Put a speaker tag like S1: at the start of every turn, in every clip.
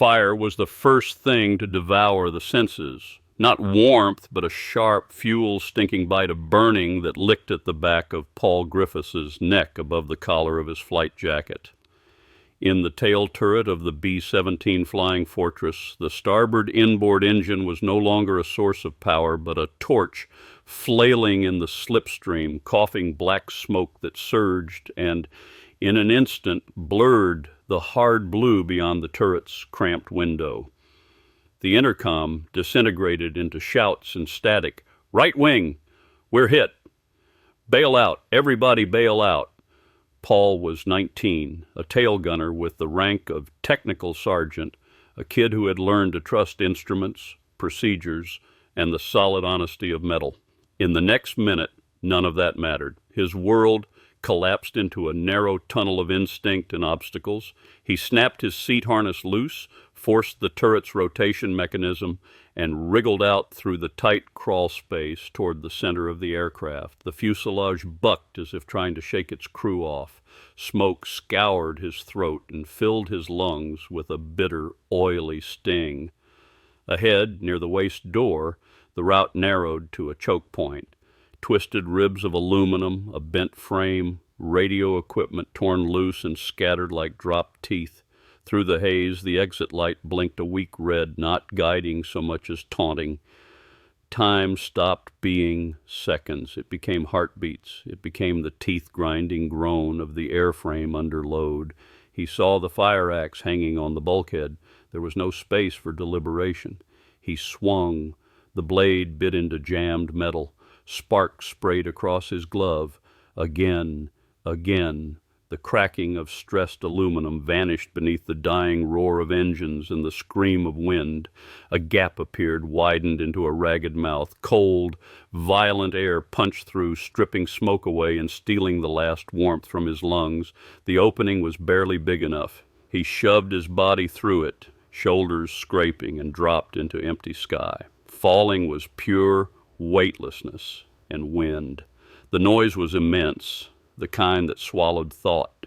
S1: Fire was the first thing to devour the senses. Not warmth, but a sharp, fuel-stinking bite of burning that licked at the back of Paul Griffiths's neck above the collar of his flight jacket. In the tail turret of the B-17 Flying Fortress, the starboard inboard engine was no longer a source of power, but a torch flailing in the slipstream, coughing black smoke that surged and, in an instant, blurred the hard blue beyond the turret's cramped window. The intercom disintegrated into shouts and static. "Right wing! We're hit! Bail out! Everybody bail out!" Paul was 19, a tail gunner with the rank of technical sergeant, a kid who had learned to trust instruments, procedures, and the solid honesty of metal. In the next minute, none of that mattered. His world collapsed into a narrow tunnel of instinct and obstacles. He snapped his seat harness loose, forced the turret's rotation mechanism, and wriggled out through the tight crawl space toward the center of the aircraft. The fuselage bucked as if trying to shake its crew off. Smoke scoured his throat and filled his lungs with a bitter, oily sting. Ahead, near the waist door, the route narrowed to a choke point. Twisted ribs of aluminum, a bent frame, radio equipment torn loose and scattered like dropped teeth. Through the haze, the exit light blinked a weak red, not guiding so much as taunting. Time stopped being seconds. It became heartbeats. It became the teeth-grinding groan of the airframe under load. He saw the fire axe hanging on the bulkhead. There was no space for deliberation. He swung. The blade bit into jammed metal. Sparks sprayed across his glove. Again. The cracking of stressed aluminum vanished beneath the dying roar of engines and the scream of wind. A gap appeared, widened into a ragged mouth. Cold, violent air punched through, stripping smoke away and stealing the last warmth from his lungs. The opening was barely big enough. He shoved his body through it, shoulders scraping, and dropped into empty sky. Falling was pure weightlessness and wind. The noise was immense, the kind that swallowed thought.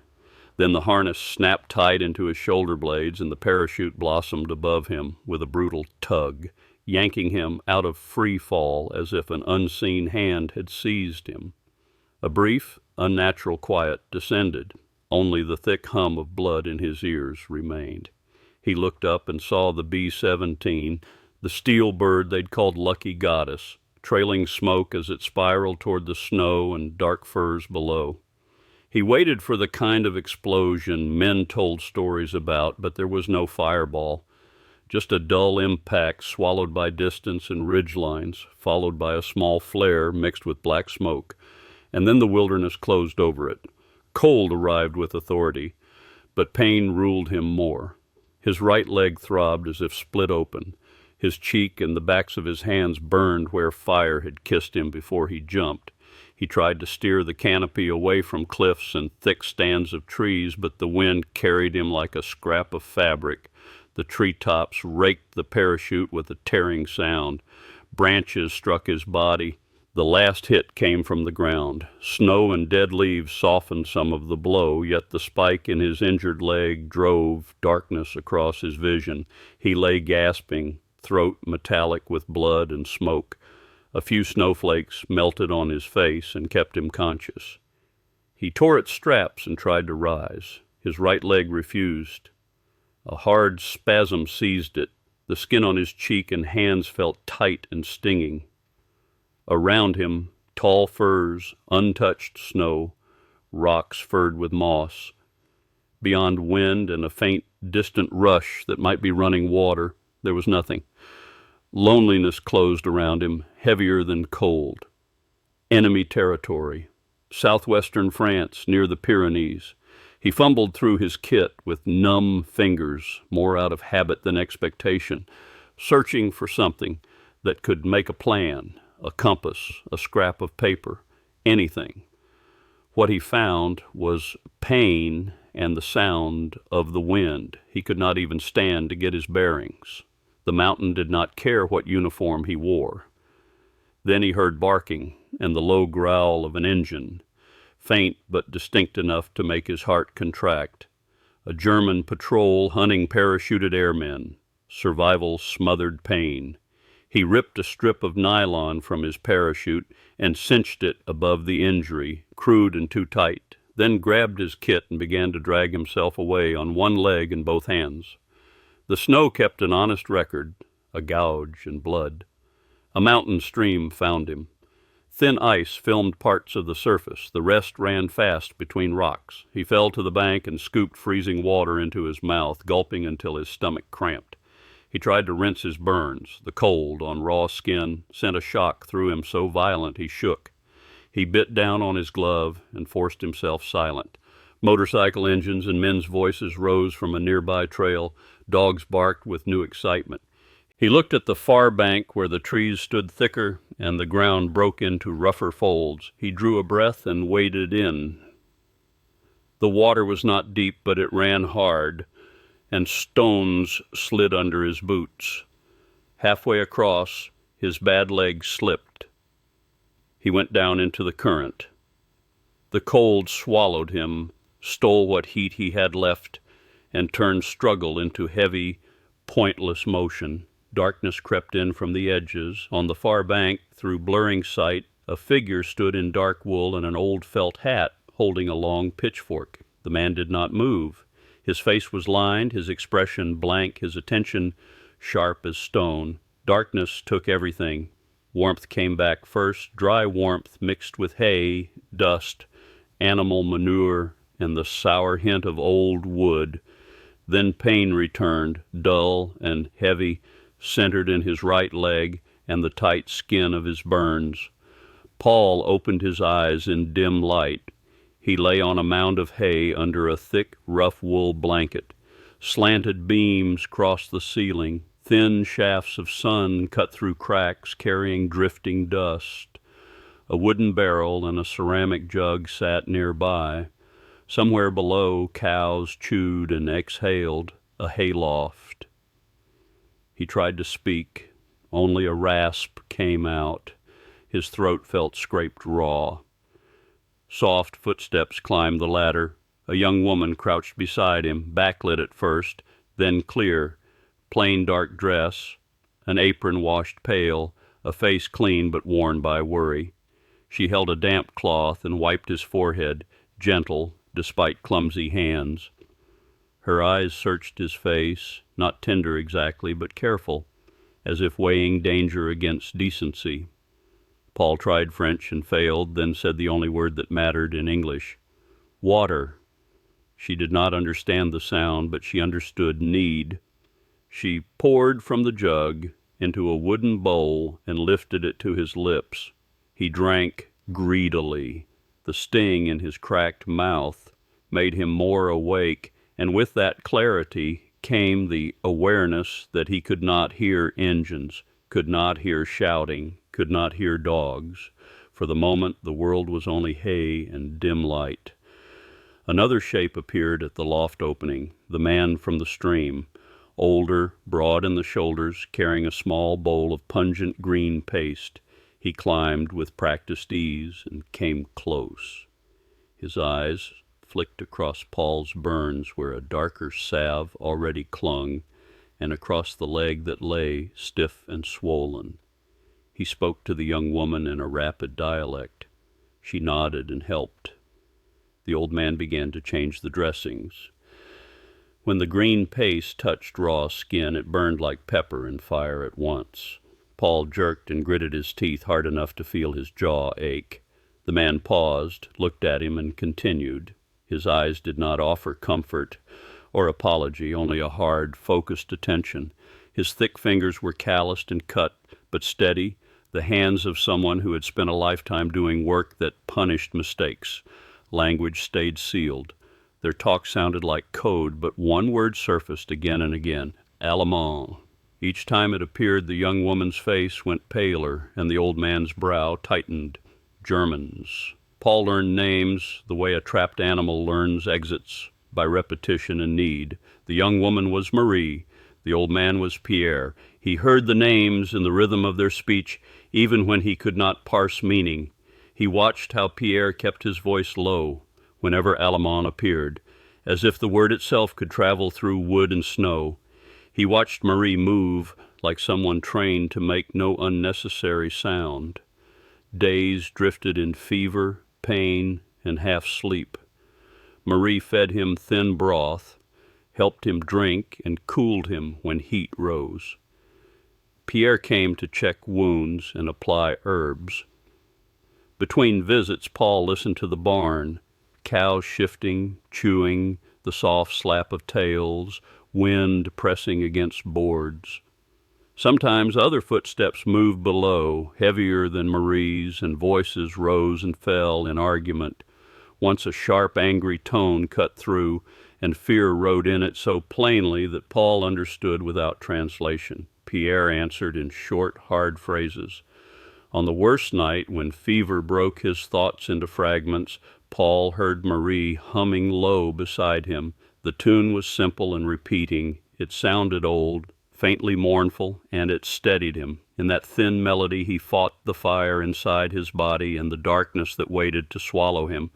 S1: Then the harness snapped tight into his shoulder blades, and the parachute blossomed above him with a brutal tug, yanking him out of free fall as if an unseen hand had seized him. A brief, unnatural quiet descended. Only the thick hum of blood in his ears remained. He looked up and saw the B-17, the steel bird they'd called Lucky Goddess, trailing smoke as it spiraled toward the snow and dark firs below. He waited for the kind of explosion men told stories about, but there was no fireball, just a dull impact swallowed by distance and ridge lines, followed by a small flare mixed with black smoke, and then the wilderness closed over it. Cold arrived with authority, but pain ruled him more. His right leg throbbed as if split open. His cheek and the backs of his hands burned where fire had kissed him before he jumped. He tried to steer the canopy away from cliffs and thick stands of trees, but the wind carried him like a scrap of fabric. The treetops raked the parachute with a tearing sound. Branches struck his body. The last hit came from the ground. Snow and dead leaves softened some of the blow, yet the spike in his injured leg drove darkness across his vision. He lay gasping, throat metallic with blood and smoke. A few snowflakes melted on his face and kept him conscious. He tore at straps and tried to rise. His right leg refused. A hard spasm seized it. The skin on his cheek and hands felt tight and stinging. Around him, tall firs, untouched snow, rocks furred with moss. Beyond wind and a faint, distant rush that might be running water, there was nothing. Loneliness closed around him, heavier than cold. Enemy territory. Southwestern France, near the Pyrenees. He fumbled through his kit with numb fingers, more out of habit than expectation, searching for something that could make a plan, a compass, a scrap of paper, anything. What he found was pain and the sound of the wind. He could not even stand to get his bearings. The mountain did not care what uniform he wore. Then he heard barking and the low growl of an engine, faint but distinct enough to make his heart contract. A German patrol hunting parachuted airmen. Survival smothered pain. He ripped a strip of nylon from his parachute and cinched it above the injury, crude and too tight, then grabbed his kit and began to drag himself away on one leg and both hands. The snow kept an honest record, a gouge and blood. A mountain stream found him. Thin ice filmed parts of the surface. The rest ran fast between rocks. He fell to the bank and scooped freezing water into his mouth, gulping until his stomach cramped. He tried to rinse his burns. The cold on raw skin sent a shock through him so violent he shook. He bit down on his glove and forced himself silent. Motorcycle engines and men's voices rose from a nearby trail. Dogs barked with new excitement. He looked at the far bank where the trees stood thicker and the ground broke into rougher folds. He drew a breath and waded in. The water was not deep, but it ran hard, and stones slid under his boots. Halfway across, his bad leg slipped. He went down into the current. The cold swallowed him, stole what heat he had left, and turned struggle into heavy, pointless motion. Darkness crept in from the edges. On the far bank, through blurring sight, a figure stood in dark wool and an old felt hat, holding a long pitchfork. The man did not move. His face was lined, his expression blank, his attention sharp as stone. Darkness took everything. Warmth came back first, dry warmth mixed with hay, dust, animal manure, and the sour hint of old wood. Then pain returned, dull and heavy, centered in his right leg and the tight skin of his burns. Paul opened his eyes in dim light. He lay on a mound of hay under a thick, rough wool blanket. Slanted beams crossed the ceiling. Thin shafts of sun cut through cracks, carrying drifting dust. A wooden barrel and a ceramic jug sat nearby. Somewhere below, cows chewed and exhaled, a hayloft. He tried to speak. Only a rasp came out. His throat felt scraped raw. Soft footsteps climbed the ladder. A young woman crouched beside him, backlit at first, then clear. Plain dark dress, an apron washed pale, a face clean but worn by worry. She held a damp cloth and wiped his forehead, gentle despite clumsy hands. Her eyes searched his face, not tender exactly, but careful, as if weighing danger against decency. Paul tried French and failed, then said the only word that mattered in English. Water. She did not understand the sound, but she understood need. She poured from the jug into a wooden bowl and lifted it to his lips. He drank greedily. The sting in his cracked mouth made him more awake, and with that clarity came the awareness that he could not hear engines, could not hear shouting, could not hear dogs. For the moment, the world was only hay and dim light. Another shape appeared at the loft opening, the man from the stream, older, broad in the shoulders, carrying a small bowl of pungent green paste. He climbed with practiced ease and came close. His eyes flicked across Paul's burns where a darker salve already clung, and across the leg that lay stiff and swollen. He spoke to the young woman in a rapid dialect. She nodded and helped. The old man began to change the dressings. When the green paste touched raw skin, it burned like pepper and fire at once. Paul jerked and gritted his teeth hard enough to feel his jaw ache. The man paused, looked at him, and continued. His eyes did not offer comfort or apology, only a hard, focused attention. His thick fingers were calloused and cut, but steady, the hands of someone who had spent a lifetime doing work that punished mistakes. Language stayed sealed. Their talk sounded like code, but one word surfaced again and again, Allemand. Each time it appeared, the young woman's face went paler, and the old man's brow tightened. Germans. Paul learned names the way a trapped animal learns exits, by repetition and need. The young woman was Marie. The old man was Pierre. He heard the names in the rhythm of their speech, even when he could not parse meaning. He watched how Pierre kept his voice low whenever Allemand appeared, as if the word itself could travel through wood and snow. He watched Marie move like someone trained to make no unnecessary sound. Days drifted in fever, pain, and half-sleep. Marie fed him thin broth, helped him drink, and cooled him when heat rose. Pierre came to check wounds and apply herbs. Between visits, Paul listened to the barn, cows shifting, chewing, the soft slap of tails, wind pressing against boards. Sometimes other footsteps moved below, heavier than Marie's, and voices rose and fell in argument. Once a sharp, angry tone cut through, and fear rode in it so plainly that Paul understood without translation. Pierre answered in short, hard phrases. On the worst night, when fever broke his thoughts into fragments, Paul heard Marie humming low beside him. The tune was simple and repeating. It sounded old, faintly mournful, and it steadied him. In that thin melody he fought the fire inside his body and the darkness that waited to swallow him.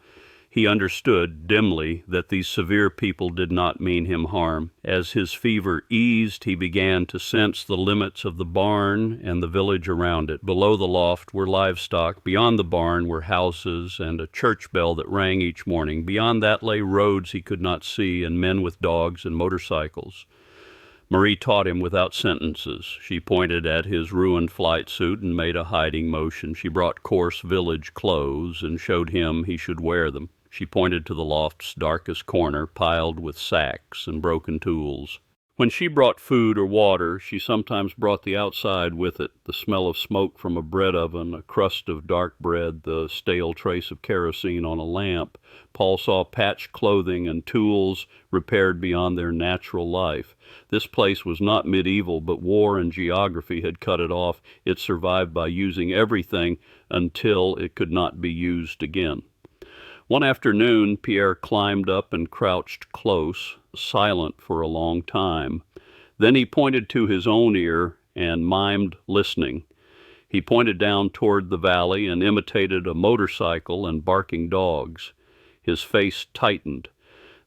S1: He understood, dimly, that these severe people did not mean him harm. As his fever eased, he began to sense the limits of the barn and the village around it. Below the loft were livestock. Beyond the barn were houses and a church bell that rang each morning. Beyond that lay roads he could not see and men with dogs and motorcycles. Marie taught him without sentences. She pointed at his ruined flight suit and made a hiding motion. She brought coarse village clothes and showed him he should wear them. She pointed to the loft's darkest corner, piled with sacks and broken tools. When she brought food or water, she sometimes brought the outside with it, the smell of smoke from a bread oven, a crust of dark bread, the stale trace of kerosene on a lamp. Paul saw patched clothing and tools repaired beyond their natural life. This place was not medieval, but war and geography had cut it off. It survived by using everything until it could not be used again. One afternoon, Pierre climbed up and crouched close, silent for a long time. Then he pointed to his own ear and mimed listening. He pointed down toward the valley and imitated a motorcycle and barking dogs. His face tightened.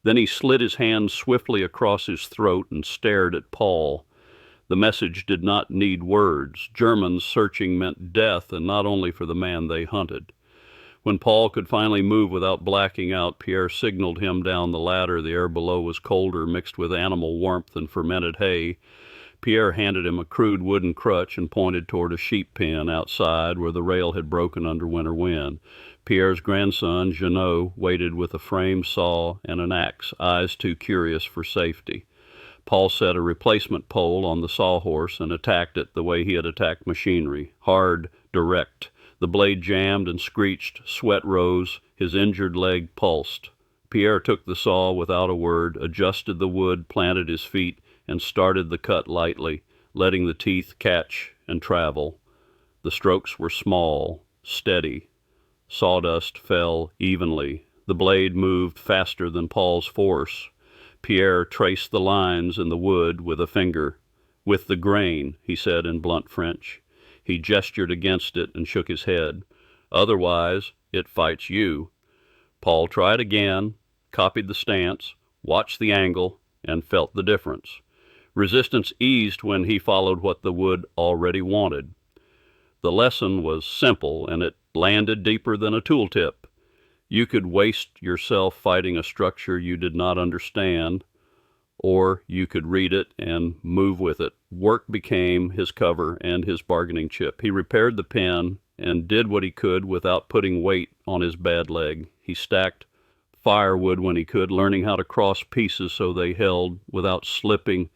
S1: Then he slid his hand swiftly across his throat and stared at Paul. The message did not need words. Germans searching meant death, and not only for the man they hunted. When Paul could finally move without blacking out, Pierre signaled him down the ladder. The air below was colder, mixed with animal warmth and fermented hay. Pierre handed him a crude wooden crutch and pointed toward a sheep pen outside where the rail had broken under winter wind. Pierre's grandson, Jeannot, waited with a frame saw and an axe, eyes too curious for safety. Paul set a replacement pole on the sawhorse and attacked it the way he had attacked machinery, hard, direct. The blade jammed and screeched, sweat rose, his injured leg pulsed. Pierre took the saw without a word, adjusted the wood, planted his feet, and started the cut lightly, letting the teeth catch and travel. The strokes were small, steady. Sawdust fell evenly. The blade moved faster than Paul's force. Pierre traced the lines in the wood with a finger. "With the grain," he said in blunt French. He gestured against it and shook his head. "Otherwise, it fights you." Paul tried again, copied the stance, watched the angle, and felt the difference. Resistance eased when he followed what the wood already wanted. The lesson was simple, and it landed deeper than a tooltip. You could waste yourself fighting a structure you did not understand, or you could read it and move with it. Work became his cover and his bargaining chip. He repaired the pen and did what he could without putting weight on his bad leg. He stacked firewood when he could, learning how to cross pieces so they held without slipping.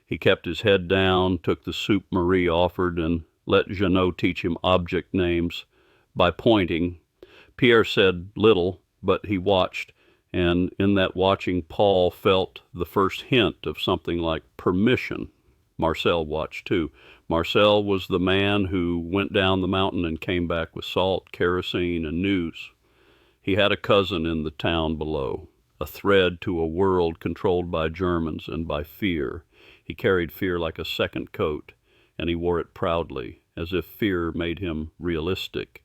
S1: He kept his head down, took the soup Marie offered, and let Jeannot teach him object names by pointing. Pierre said little, but he watched. And in that watching, Paul felt the first hint of something like permission. Marcel watched too. Marcel was the man who went down the mountain and came back with salt, kerosene, and news. He had a cousin in the town below, a thread to a world controlled by Germans and by fear. He carried fear like a second coat, and he wore it proudly, as if fear made him realistic.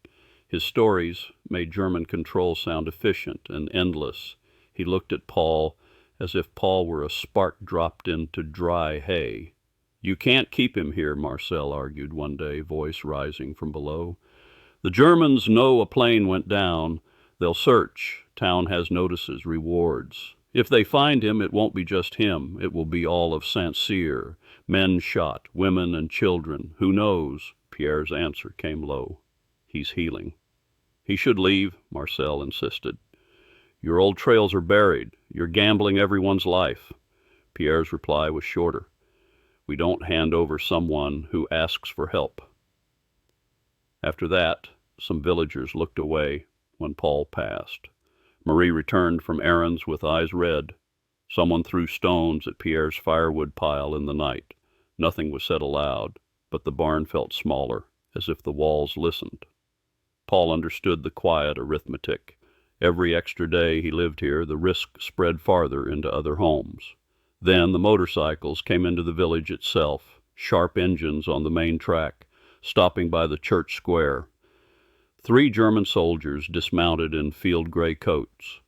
S1: His stories made German control sound efficient and endless. He looked at Paul, as if Paul were a spark dropped into dry hay. "You can't keep him here," Marcel argued one day, voice rising from below. "The Germans know a plane went down. They'll search. Town has notices, rewards. If they find him, it won't be just him. It will be all of Saint-Cyr. Men shot, women and children. Who knows?" Pierre's answer came low. "He's healing." "He should leave," Marcel insisted. "Your old trails are buried. You're gambling everyone's life." Pierre's reply was shorter. "We don't hand over someone who asks for help." After that, some villagers looked away when Paul passed. Marie returned from errands with eyes red. Someone threw stones at Pierre's firewood pile in the night. Nothing was said aloud, but the barn felt smaller, as if the walls listened. Paul understood the quiet arithmetic. Every extra day he lived here, the risk spread farther into other homes. Then the motorcycles came into the village itself, sharp engines on the main track, stopping by the church square. 3 German soldiers dismounted in field-gray coats.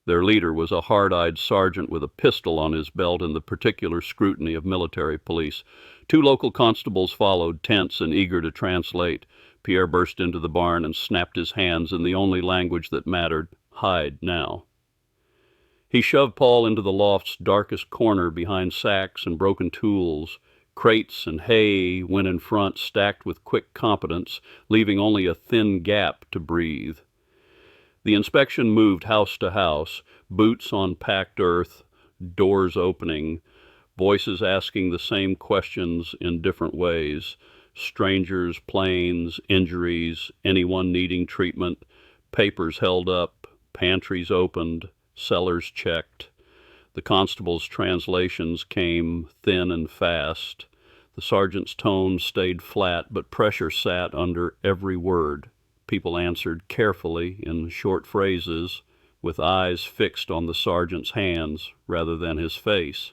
S1: Their leader was a hard-eyed sergeant with a pistol on his belt in the particular scrutiny of military police. 2 local constables followed, tense and eager to translate. Pierre burst into the barn and snapped his hands in the only language that mattered: "Hide now." He shoved Paul into the loft's darkest corner behind sacks and broken tools. Crates and hay went in front, stacked with quick competence, leaving only a thin gap to breathe. The inspection moved house to house, boots on packed earth, doors opening, voices asking the same questions in different ways. Strangers, planes, injuries, anyone needing treatment, papers held up, pantries opened, cellars checked. The constable's translations came thin and fast. The sergeant's tone stayed flat, but pressure sat under every word. People answered carefully in short phrases, with eyes fixed on the sergeant's hands rather than his face.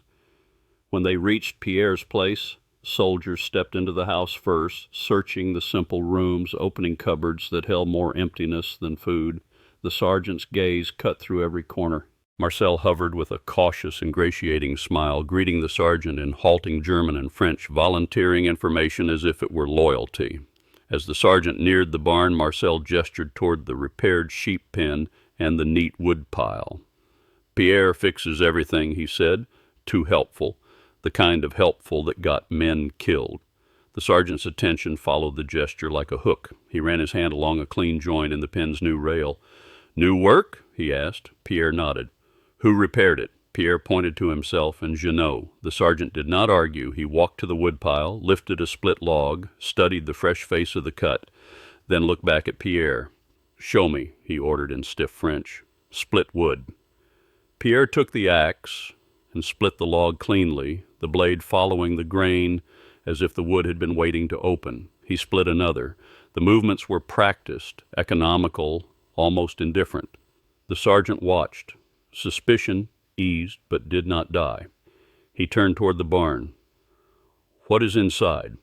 S1: When they reached Pierre's place, soldiers stepped into the house first, searching the simple rooms, opening cupboards that held more emptiness than food. The sergeant's gaze cut through every corner. Marcel hovered with a cautious, ingratiating smile, greeting the sergeant in halting German and French, volunteering information as if it were loyalty. As the sergeant neared the barn, Marcel gestured toward the repaired sheep pen and the neat wood pile. "Pierre fixes everything," he said. "Too helpful. The kind of helpful that got men killed." The sergeant's attention followed the gesture like a hook. He ran his hand along a clean joint in the pen's new rail. "New work?" he asked. Pierre nodded. "Who repaired it?" Pierre pointed to himself and Jeannot. The sergeant did not argue. He walked to the woodpile, lifted a split log, studied the fresh face of the cut, then looked back at Pierre. "Show me," he ordered in stiff French. "Split wood." Pierre took the axe and split the log cleanly, the blade following the grain as if the wood had been waiting to open. He split another. The movements were practiced, economical, almost indifferent. The sergeant watched. Suspicion eased but did not die. He turned toward the barn. "What is inside?"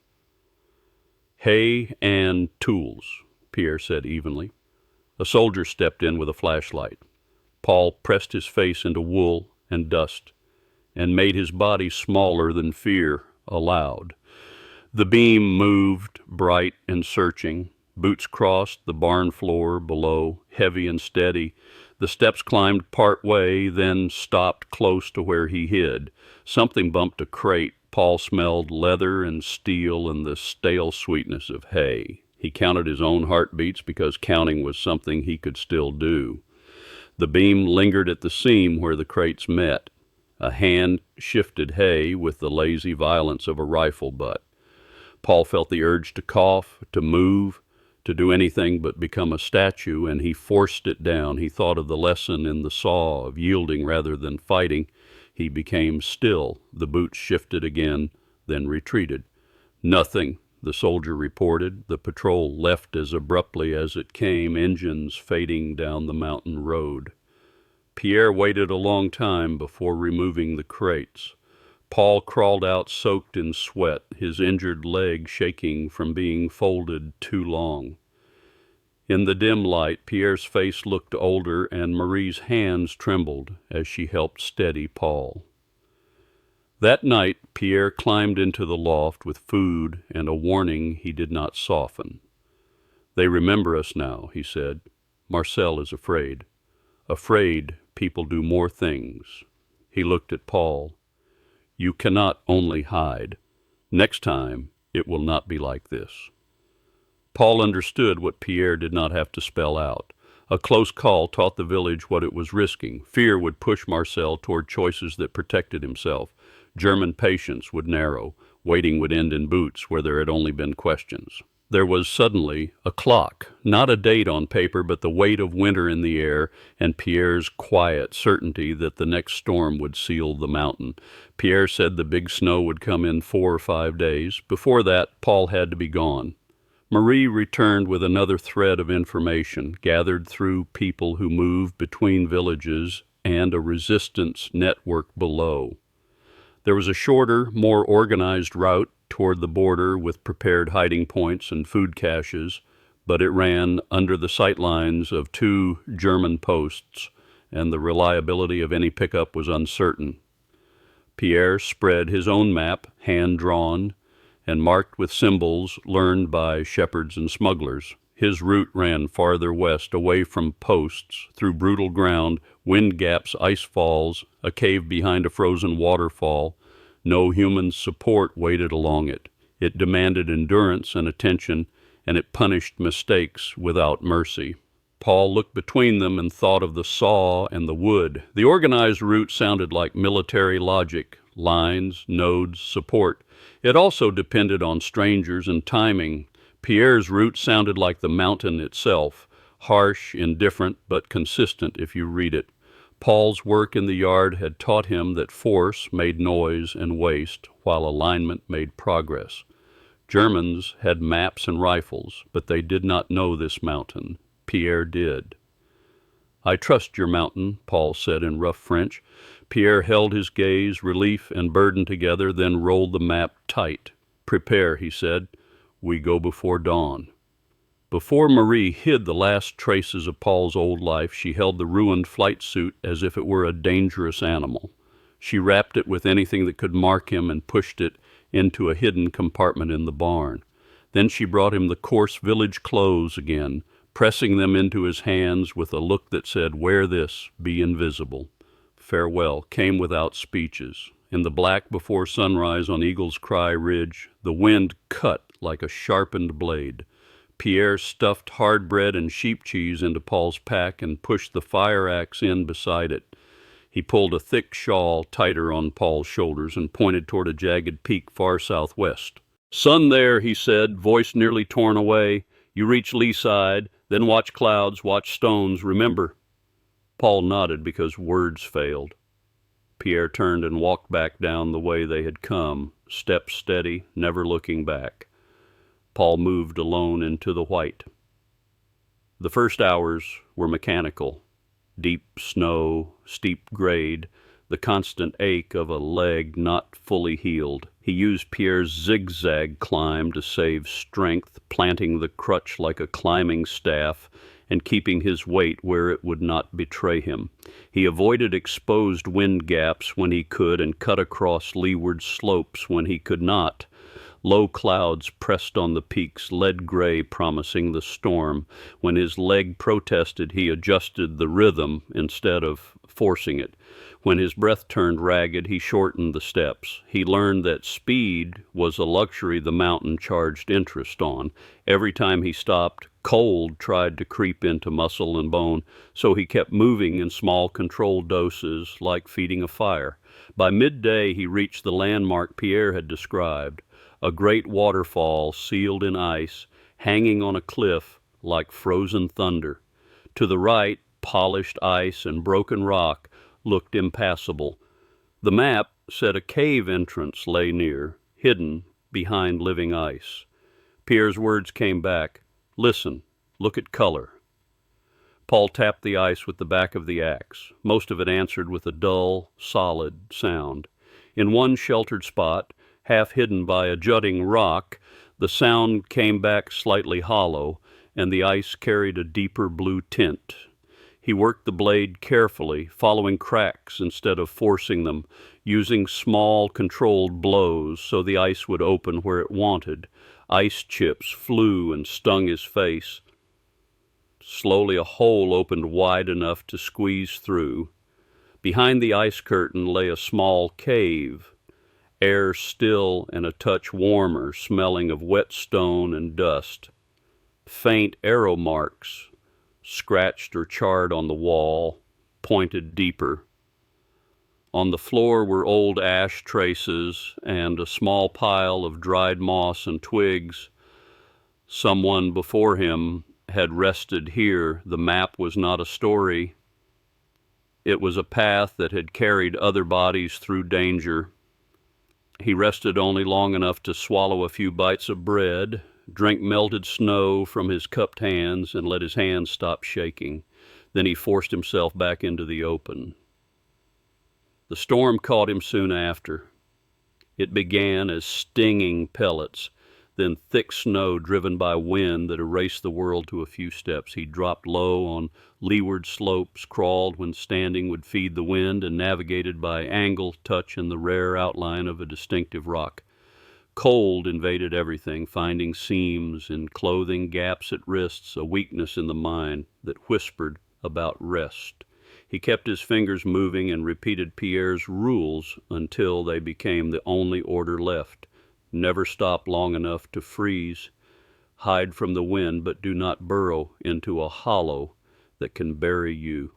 S1: "Hay and tools," Pierre said evenly. A soldier stepped in with a flashlight. Paul pressed his face into wool and dust and made his body smaller than fear allowed. The beam moved, bright and searching. Boots crossed the barn floor below, heavy and steady. The steps climbed part way, then stopped close to where he hid. Something bumped a crate. Paul smelled leather and steel and the stale sweetness of hay. He counted his own heartbeats because counting was something he could still do. The beam lingered at the seam where the crates met. A hand shifted hay with the lazy violence of a rifle butt. Paul felt the urge to cough, to move, to do anything but become a statue, and he forced it down. He thought of the lesson in the saw of yielding rather than fighting. He became still. The boots shifted again, then retreated. "Nothing," the soldier reported. The patrol left as abruptly as it came, engines fading down the mountain road. Pierre waited a long time before removing the crates. Paul crawled out soaked in sweat, his injured leg shaking from being folded too long. In the dim light, Pierre's face looked older, and Marie's hands trembled as she helped steady Paul. That night, Pierre climbed into the loft with food and a warning he did not soften. "They remember us now," he said. "Marcel is afraid. Afraid people do more things." He looked at Paul. "You cannot only hide. Next time, it will not be like this." Paul understood what Pierre did not have to spell out. A close call taught the village what it was risking. Fear would push Marcel toward choices that protected himself. German patience would narrow. Waiting would end in boots where there had only been questions. There was suddenly a clock, not a date on paper, but the weight of winter in the air, and Pierre's quiet certainty that the next storm would seal the mountain. Pierre said the big snow would come in 4 or 5 days. Before that, Paul had to be gone. Marie returned with another thread of information, gathered through people who moved between villages and a resistance network below. There was a shorter, more organized route toward the border with prepared hiding points and food caches, but it ran under the sight lines of 2 German posts, and the reliability of any pickup was uncertain. Pierre spread his own map, hand-drawn, and marked with symbols learned by shepherds and smugglers. His route ran farther west, away from posts, through brutal ground, wind gaps, ice falls, a cave behind a frozen waterfall. No human support waited along it. It demanded endurance and attention, and it punished mistakes without mercy. Paul looked between them and thought of the saw and the wood. The organized route sounded like military logic: lines, nodes, support. It also depended on strangers and timing. Pierre's route sounded like the mountain itself, harsh, indifferent, but consistent if you read it. Paul's work in the yard had taught him that force made noise and waste, while alignment made progress. Germans had maps and rifles, but they did not know this mountain. Pierre did. "I trust your mountain," Paul said in rough French. Pierre held his gaze, relief and burden together, then rolled the map tight. "Prepare," he said. "We go before dawn." Before Marie hid the last traces of Paul's old life, she held the ruined flight suit as if it were a dangerous animal. She wrapped it with anything that could mark him and pushed it into a hidden compartment in the barn. Then she brought him the coarse village clothes again, pressing them into his hands with a look that said, "Wear this, be invisible." Farewell came without speeches. In the black before sunrise on Eagle's Cry Ridge, the wind cut like a sharpened blade. Pierre stuffed hard bread and sheep cheese into Paul's pack and pushed the fire axe in beside it. He pulled a thick shawl tighter on Paul's shoulders and pointed toward a jagged peak far southwest. "Sun there," he said, voice nearly torn away. "You reach lee side, then watch clouds, watch stones, remember." Paul nodded because words failed. Pierre turned and walked back down the way they had come, steps steady, never looking back. Paul moved alone into the white. The first hours were mechanical. Deep snow, steep grade, the constant ache of a leg not fully healed. He used Pierre's zigzag climb to save strength, planting the crutch like a climbing staff and keeping his weight where it would not betray him. He avoided exposed wind gaps when he could and cut across leeward slopes when he could not. Low clouds pressed on the peaks, lead gray promising the storm. When his leg protested, he adjusted the rhythm instead of forcing it. When his breath turned ragged, he shortened the steps. He learned that speed was a luxury the mountain charged interest on. Every time he stopped, cold tried to creep into muscle and bone, so he kept moving in small controlled doses like feeding a fire. By midday, he reached the landmark Pierre had described, a great waterfall sealed in ice, hanging on a cliff like frozen thunder. To the right, polished ice and broken rock looked impassable. The map said a cave entrance lay near, hidden behind living ice. Pierre's words came back. "Listen, look at color." Paul tapped the ice with the back of the axe. Most of it answered with a dull, solid sound. In one sheltered spot, half hidden by a jutting rock, the sound came back slightly hollow, and the ice carried a deeper blue tint. He worked the blade carefully, following cracks instead of forcing them, using small, controlled blows so the ice would open where it wanted. Ice chips flew and stung his face. Slowly a hole opened wide enough to squeeze through. Behind the ice curtain lay a small cave, air still and a touch warmer, smelling of wet stone and dust. Faint arrow marks, scratched or charred on the wall, pointed deeper. On the floor were old ash traces and a small pile of dried moss and twigs. Someone before him had rested here. The map was not a story. It was a path that had carried other bodies through danger. He rested only long enough to swallow a few bites of bread, drink melted snow from his cupped hands, and let his hands stop shaking. Then he forced himself back into the open. The storm caught him soon after. It began as stinging pellets, then thick snow driven by wind that erased the world to a few steps. He dropped low on leeward slopes, crawled when standing would feed the wind, and navigated by angle, touch, and the rare outline of a distinctive rock. Cold invaded everything, finding seams in clothing, gaps at wrists, a weakness in the mind that whispered about rest. He kept his fingers moving and repeated Pierre's rules until they became the only order left. Never stop long enough to freeze. Hide from the wind, but do not burrow into a hollow that can bury you.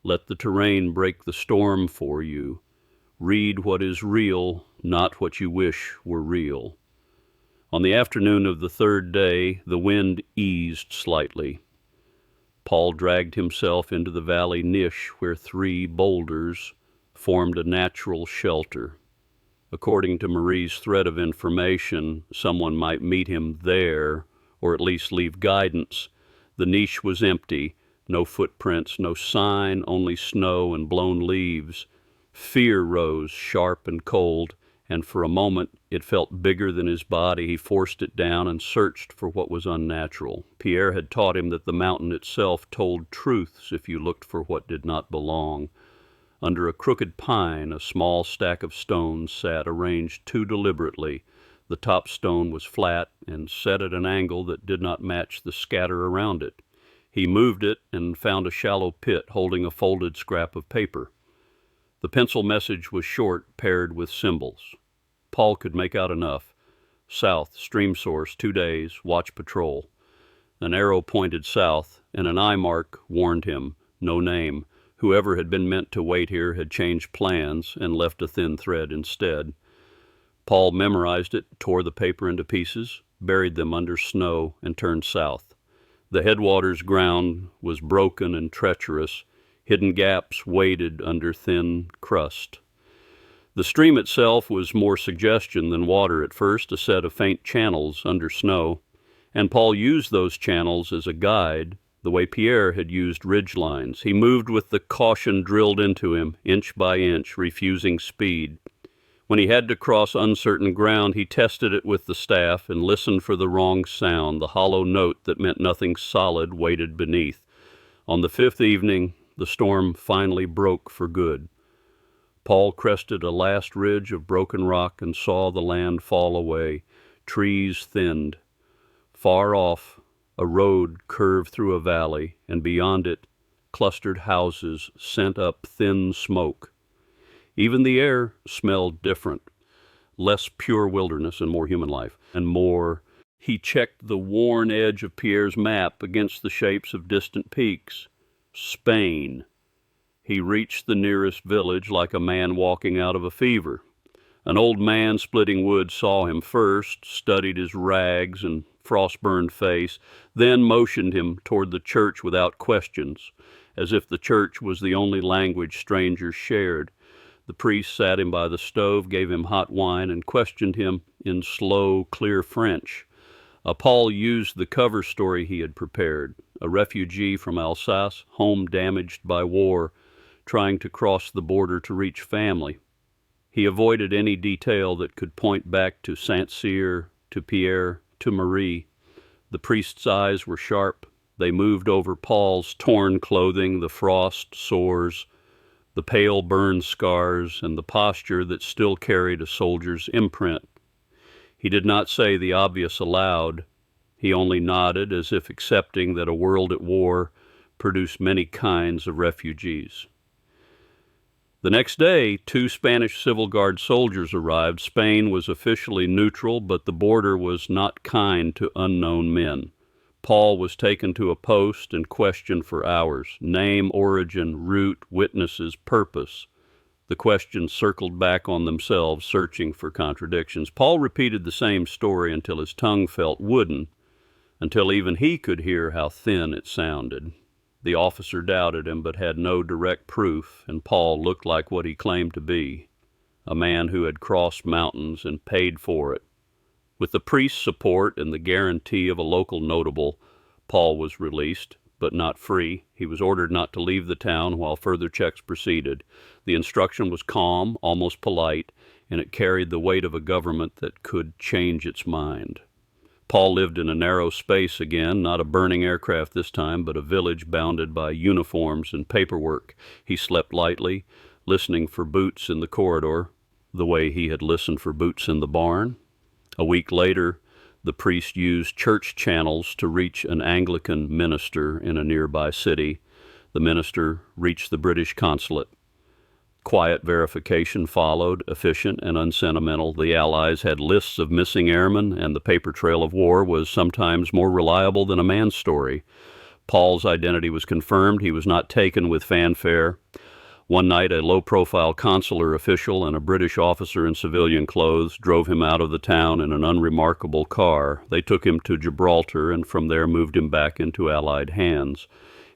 S1: Let the terrain break the storm for you. Read what is real, not what you wish were real. On the afternoon of the third day, the wind eased slightly. Paul dragged himself into the valley niche where 3 boulders formed a natural shelter. According to Marie's thread of information, someone might meet him there, or at least leave guidance. The niche was empty, no footprints, no sign, only snow and blown leaves. Fear rose, sharp and cold, and for a moment it felt bigger than his body. He forced it down and searched for what was unnatural. Pierre had taught him that the mountain itself told truths if you looked for what did not belong. Under a crooked pine, a small stack of stones sat arranged too deliberately. The top stone was flat and set at an angle that did not match the scatter around it. He moved it and found a shallow pit holding a folded scrap of paper. The pencil message was short, paired with symbols. Paul could make out enough. South, stream source, 2 days, watch patrol. An arrow pointed south, and an eye mark warned him, no name. Whoever had been meant to wait here had changed plans and left a thin thread instead. Paul memorized it, tore the paper into pieces, buried them under snow, and turned south. The headwaters ground was broken and treacherous. Hidden gaps waded under thin crust. The stream itself was more suggestion than water at first, a set of faint channels under snow, and Paul used those channels as a guide, the way Pierre had used ridge lines. He moved with the caution drilled into him, inch by inch, refusing speed. When he had to cross uncertain ground, he tested it with the staff and listened for the wrong sound, the hollow note that meant nothing solid waited beneath. On the 5th evening, the storm finally broke for good. Paul crested a last ridge of broken rock and saw the land fall away. Trees thinned. Far off, a road curved through a valley, and beyond it, clustered houses sent up thin smoke. Even the air smelled different, less pure wilderness and more human life, and more. He checked the worn edge of Pierre's map against the shapes of distant peaks. Spain. He reached the nearest village like a man walking out of a fever. An old man splitting wood saw him first, studied his rags and frost-burned face, then motioned him toward the church without questions, as if the church was the only language strangers shared. The priest sat him by the stove, gave him hot wine, and questioned him in slow, clear French. Paul used the cover story he had prepared, a refugee from Alsace, home damaged by war, trying to cross the border to reach family. He avoided any detail that could point back to Saint-Cyr, to Pierre, to Marie. The priest's eyes were sharp. They moved over Paul's torn clothing, the frost, sores, the pale burn scars, and the posture that still carried a soldier's imprint. He did not say the obvious aloud. He only nodded, as if accepting that a world at war produced many kinds of refugees. The next day, 2 Spanish Civil Guard soldiers arrived. Spain was officially neutral, but the border was not kind to unknown men. Paul was taken to a post and questioned for hours. Name, origin, route, witnesses, purpose. The questions circled back on themselves, searching for contradictions. Paul repeated the same story until his tongue felt wooden, until even he could hear how thin it sounded. The officer doubted him, but had no direct proof, and Paul looked like what he claimed to be, a man who had crossed mountains and paid for it. With the priest's support and the guarantee of a local notable, Paul was released, but not free. He was ordered not to leave the town while further checks proceeded. The instruction was calm, almost polite, and it carried the weight of a government that could change its mind. Paul lived in a narrow space again, not a burning aircraft this time, but a village bounded by uniforms and paperwork. He slept lightly, listening for boots in the corridor, the way he had listened for boots in the barn. A week later, the priest used church channels to reach an Anglican minister in a nearby city. The minister reached the British consulate. Quiet verification followed, efficient and unsentimental. The Allies had lists of missing airmen, and the paper trail of war was sometimes more reliable than a man's story. Paul's identity was confirmed. He was not taken with fanfare. One night, a low-profile consular official and a British officer in civilian clothes drove him out of the town in an unremarkable car. They took him to Gibraltar and from there moved him back into Allied hands.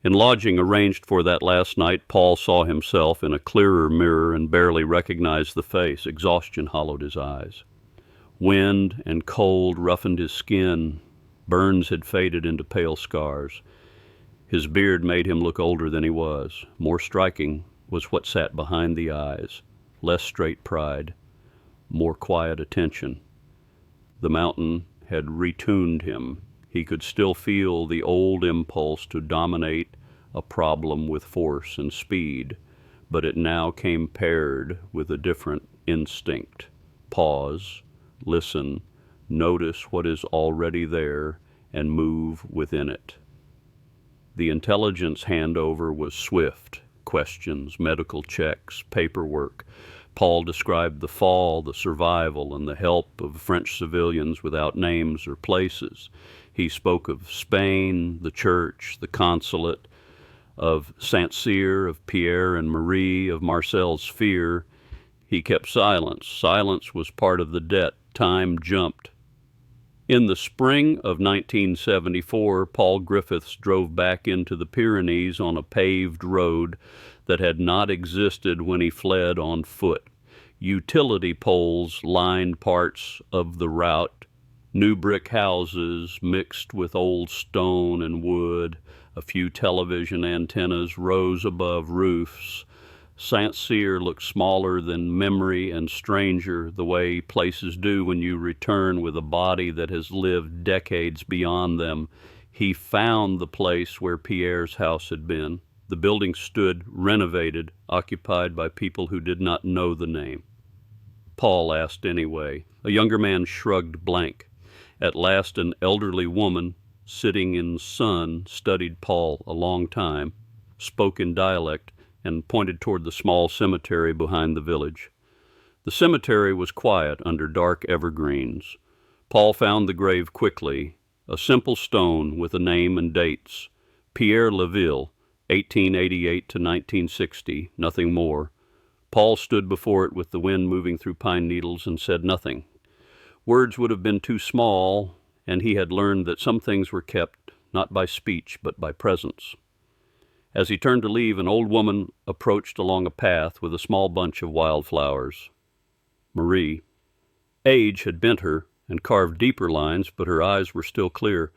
S1: In lodging arranged for that last night, Paul saw himself in a clearer mirror and barely recognized the face. Exhaustion hollowed his eyes. Wind and cold roughened his skin. Burns had faded into pale scars. His beard made him look older than he was. More striking was what sat behind the eyes. Less straight pride, more quiet attention. The mountain had retuned him. He could still feel the old impulse to dominate a problem with force and speed, but it now came paired with a different instinct. Pause, listen, notice what is already there, and move within it. The intelligence handover was swift. Questions, medical checks, paperwork. Paul described the fall, the survival, and the help of French civilians without names or places. He spoke of Spain, the church, the consulate, of Saint-Cyr, of Pierre and Marie, of Marcel's fear. He kept silence. Silence was part of the debt. Time jumped. In the spring of 1974, Paul Griffiths drove back into the Pyrenees on a paved road that had not existed when he fled on foot. Utility poles lined parts of the route. New brick houses mixed with old stone and wood. A few television antennas rose above roofs. Saint-Cyr looked smaller than memory and stranger, the way places do when you return with a body that has lived decades beyond them. He found the place where Pierre's house had been. The building stood renovated, occupied by people who did not know the name. Paul asked anyway. A younger man shrugged blank. At last an elderly woman, sitting in sun, studied Paul a long time, spoke in dialect, and pointed toward the small cemetery behind the village. The cemetery was quiet under dark evergreens. Paul found the grave quickly, a simple stone with a name and dates. Pierre Laville, 1888 to 1960, nothing more. Paul stood before it with the wind moving through pine needles and said nothing. Words would have been too small, and he had learned that some things were kept not by speech but by presence. As he turned to leave, an old woman approached along a path with a small bunch of wildflowers. Marie. Age had bent her and carved deeper lines, but her eyes were still clear.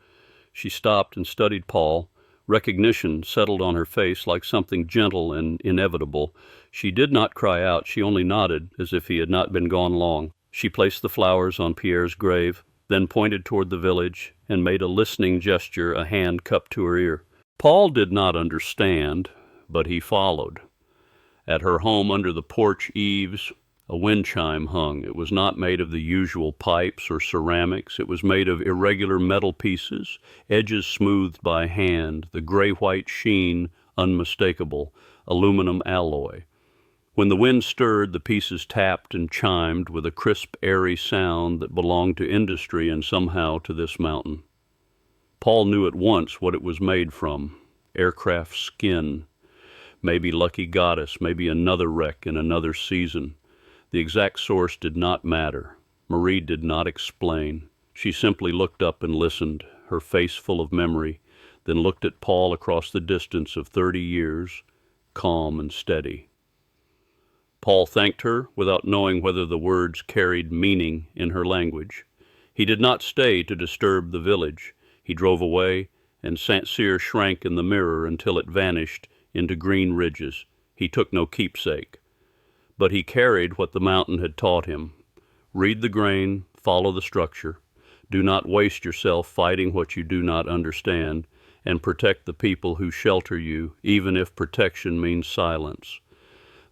S1: She stopped and studied Paul. Recognition settled on her face like something gentle and inevitable. She did not cry out. She only nodded, as if he had not been gone long. She placed the flowers on Pierre's grave. then pointed toward the village and made a listening gesture, a hand cupped to her ear. Paul did not understand, but he followed. At her home under the porch eaves, a wind chime hung. It was not made of the usual pipes or ceramics. It was made of irregular metal pieces, edges smoothed by hand, the gray-white sheen unmistakable, aluminum alloy. When the wind stirred, the pieces tapped and chimed with a crisp, airy sound that belonged to industry and somehow to this mountain. Paul knew at once what it was made from: aircraft skin. Maybe Lucky Goddess, maybe another wreck in another season. The exact source did not matter. Marie did not explain. She simply looked up and listened, her face full of memory, then looked at Paul across the distance of 30 years, calm and steady. Paul thanked her without knowing whether the words carried meaning in her language. He did not stay to disturb the village. He drove away, and St. Cyr shrank in the mirror until it vanished into green ridges. He took no keepsake. But he carried what the mountain had taught him. Read the grain, follow the structure. Do not waste yourself fighting what you do not understand, and protect the people who shelter you, even if protection means silence.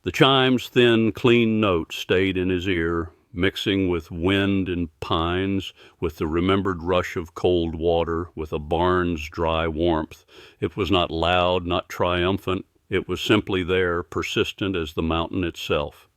S1: The chime's thin, clean note stayed in his ear, mixing with wind and pines, with the remembered rush of cold water, with a barn's dry warmth. It was not loud, not triumphant. It was simply there, persistent as the mountain itself.